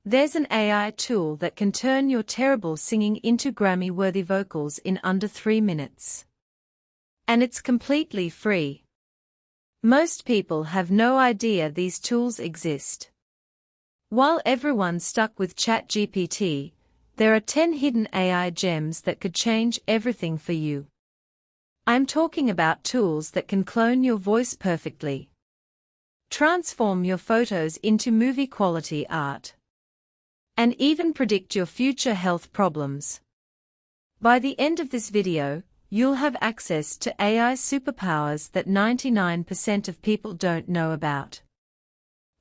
There's an AI tool that can turn your terrible singing into Grammy-worthy vocals in under 3 minutes. And it's completely free. Most people have no idea these tools exist. While everyone's stuck with ChatGPT, there are 10 hidden AI gems that could change everything for you. I'm talking about tools that can clone your voice perfectly, transform your photos into movie-quality art, and even predict your future health problems. By the end of this video, you'll have access to AI superpowers that 99% of people don't know about.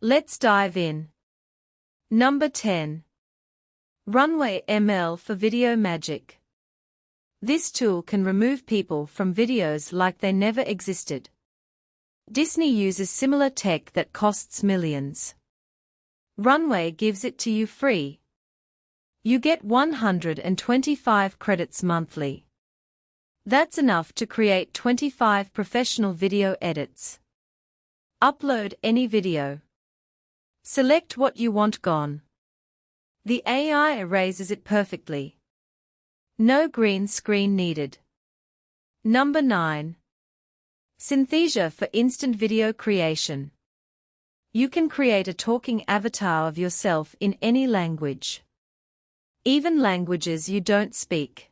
Let's dive in. Number 10. Runway ML for video magic. This tool can remove people from videos like they never existed. Disney uses similar tech that costs millions. Runway gives it to you free. You get 125 credits monthly. That's enough to create 25 professional video edits. Upload any video. Select what you want gone. The AI erases it perfectly. No green screen needed. Number 9. Synthesia for instant video creation. You can create a talking avatar of yourself in any language, even languages you don't speak.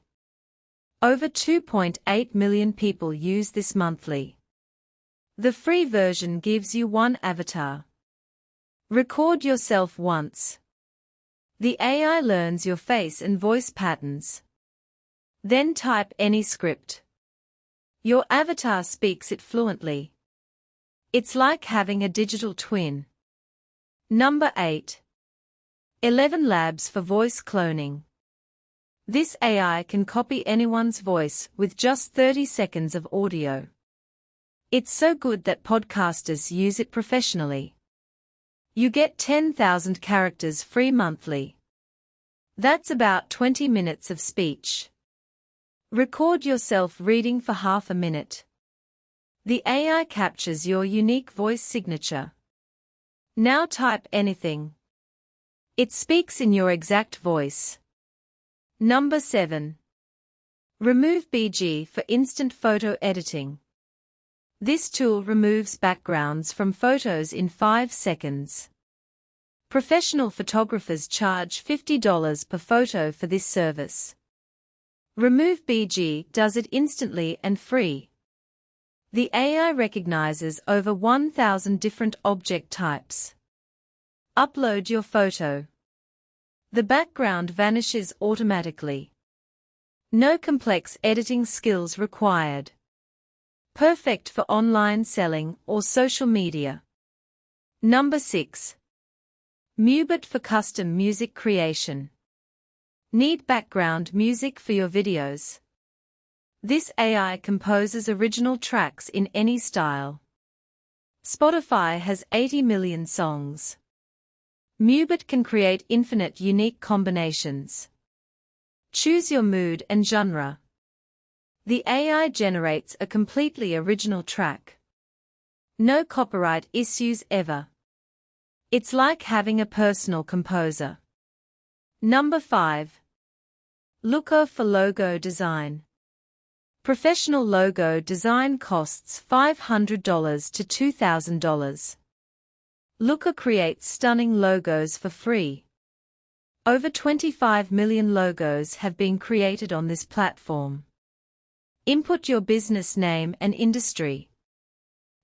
Over 2.8 million people use this monthly. The free version gives you one avatar. Record yourself once. The AI learns your face and voice patterns. Then type any script. Your avatar speaks it fluently. It's like having a digital twin. Number 8. 11 Labs for voice cloning. This AI can copy anyone's voice with just 30 seconds of audio. It's so good that podcasters use it professionally. You get 10,000 characters free monthly. That's about 20 minutes of speech. Record yourself reading for half a minute. The AI captures your unique voice signature. Now type anything. It speaks in your exact voice. Number 7. Remove BG for instant photo editing. This tool removes backgrounds from photos in 5 seconds. Professional photographers charge $50 per photo for this service. Remove BG does it instantly and free. The AI recognizes over 1,000 different object types. Upload your photo. The background vanishes automatically. No complex editing skills required. Perfect for online selling or social media. Number 6. Mubert for custom music creation. Need background music for your videos? This AI composes original tracks in any style. Spotify has 80 million songs. Mubert can create infinite unique combinations. Choose your mood and genre. The AI generates a completely original track. No copyright issues ever. It's like having a personal composer. Number 5. Looka for logo design. Professional logo design costs $500 to $2,000. Looka creates stunning logos for free. Over 25 million logos have been created on this platform. Input your business name and industry.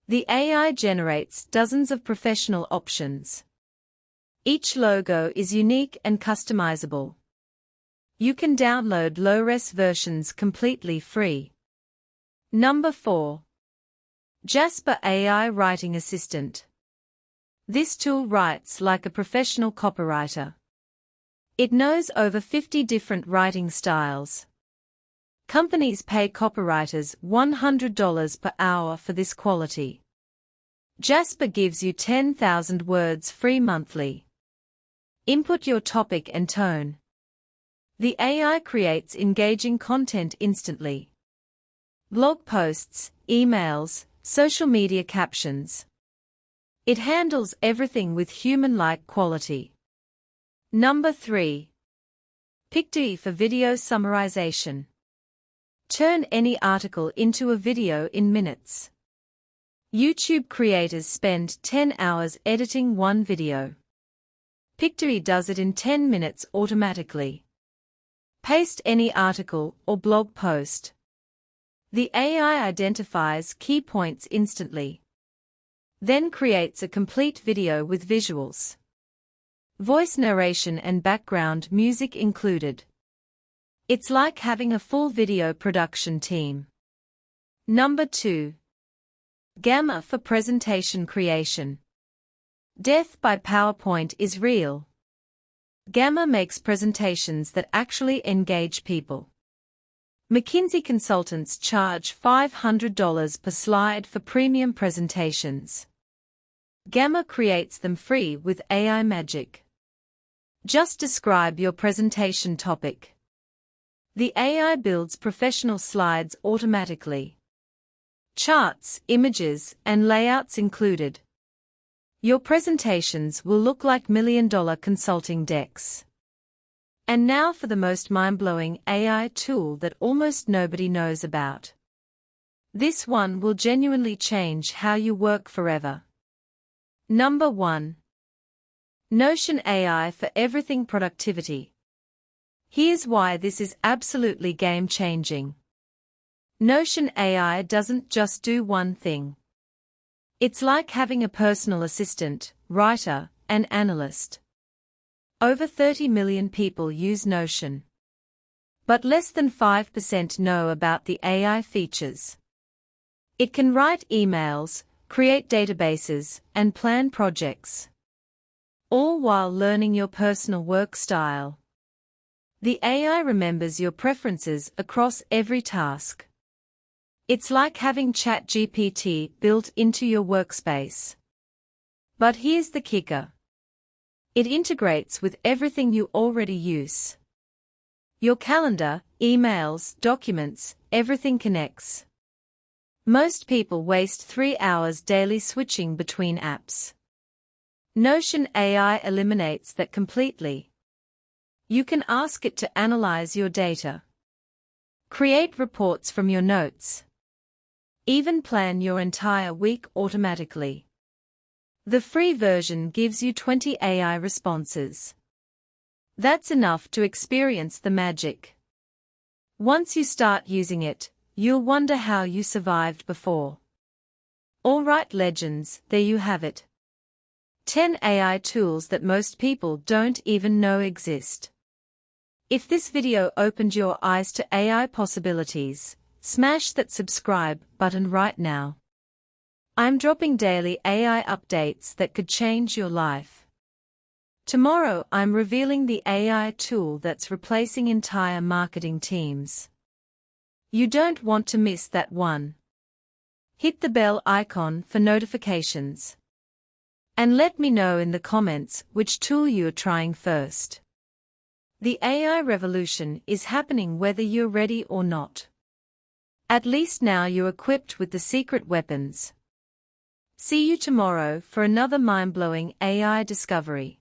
The AI generates dozens of professional options. Each logo is unique and customizable. You can download low-res versions completely free. Number 4. Jasper AI Writing Assistant. This tool writes like a professional copywriter. It knows over 50 different writing styles. Companies pay copywriters $100 per hour for this quality. Jasper gives you 10,000 words free monthly. Input your topic and tone. The AI creates engaging content instantly. Blog posts, emails, social media captions. It handles everything with human-like quality. Number 3. Pictory for video summarization. Turn any article into a video in minutes. YouTube creators spend 10 hours editing one video. Pictory does it in 10 minutes automatically. Paste any article or blog post. The AI identifies key points instantly. Then creates a complete video with visuals. Voice narration and background music included. It's like having a full video production team. Number 2. Gamma for presentation creation. Death by PowerPoint is real. Gamma makes presentations that actually engage people. McKinsey consultants charge $500 per slide for premium presentations. Gamma creates them free with AI magic. Just describe your presentation topic. The AI builds professional slides automatically. Charts, images, and layouts included. Your presentations will look like million-dollar consulting decks. And now for the most mind-blowing AI tool that almost nobody knows about. This one will genuinely change how you work forever. Number 1. Notion AI for everything productivity. Here's why this is absolutely game-changing. Notion AI doesn't just do one thing. It's like having a personal assistant, writer, and analyst. Over 30 million people use Notion. But less than 5% know about the AI features. It can write emails, create databases, and plan projects. All while learning your personal work style. The AI remembers your preferences across every task. It's like having ChatGPT built into your workspace. But here's the kicker. It integrates with everything you already use. Your calendar, emails, documents, everything connects. Most people waste 3 hours daily switching between apps. Notion AI eliminates that completely. You can ask it to analyze your data. Create reports from your notes. Even plan your entire week automatically. The free version gives you 20 AI responses. That's enough to experience the magic. Once you start using it, you'll wonder how you survived before. Alright legends, there you have it. 10 AI tools that most people don't even know exist. If this video opened your eyes to AI possibilities, smash that subscribe button right now. I'm dropping daily AI updates that could change your life. Tomorrow I'm revealing the AI tool that's replacing entire marketing teams. You don't want to miss that one. Hit the bell icon for notifications. And let me know in the comments which tool you're trying first. The AI revolution is happening whether you're ready or not. At least now you're equipped with the secret weapons. See you tomorrow for another mind-blowing AI discovery.